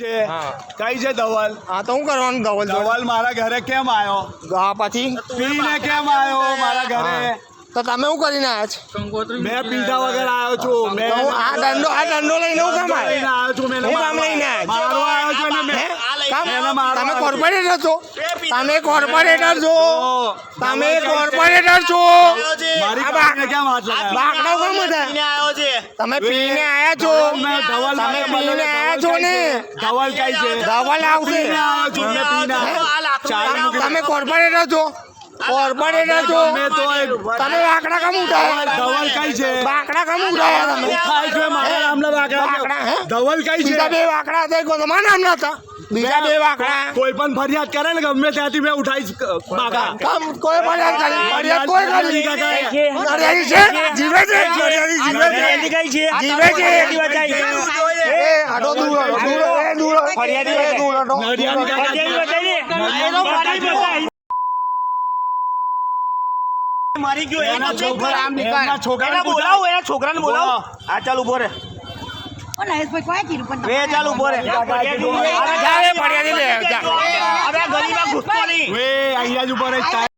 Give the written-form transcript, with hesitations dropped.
છે કઈ છે ધવલ? હા તો હું કરવાનું ધવલ ધવલ મારા ઘરે કેમ આવ્યો? હા પછી પીને કેમ આવ્યો મારા ઘરે? તો તમે શું કરીને આવ્યા છો? મેં પીધા વગર આવ્યો છું. મેં આ દંડો લઈને હું કામ લઈને આવ્યો છું. મેં હું કામ લઈને આવ્યો? મારવા આવ્યો છું ને મેં. તમે કોર્પોરેટર છો? તમે કોર્પોરેટર છો? તમે કોર્પોરેટર છો? મારી કારણે કેમ હાથ લગાવ્યો? બાકડા કામ હતા? તમે પીને આવ્યા છો? તમે પીને આવ્યા છો ને? ધવલ કઈ છે? ધવલ આવશે. પીને આવ્યો છું. મેં પીને આવ્યો. તમે કોર્પોરેટર છો? કોર્પોરેટર છો? તમે બાકડા કામ ઉઠાયા? ધવલ કઈ છે? બાકડા કામ ઉઠાયા તમે? ઉઠાય છે મારા નામના બાકડા. ધવલ કઈ છે? બીજા બે બાકડા હતા તમારા નામના હતા? બીજા બે બાકડા કોઈ પણ ફરિયાદ કરે ને ગમે ત્યાંથી મેં ઉઠાઈ બાકા. કોઈ ફરિયાદ કરી? ફરિયાદ કોઈ કરી? નડિયાદી છે? જીવે છે? નડિયાદી જીવે છે? જીવે છે? એ આડો દૂર ફરિયાદી દૂર હટો. મારી ગયો એના છોકરાને બોલાવો, એના છોકરાને બોલાવો. હા ચાલ ઉભો રે. ચાલ ઉભો રે. ફરિયાદી લે હવે ગલીમાં ઘૂસતો નહીં. અહીંયા જ ઉભો રહે.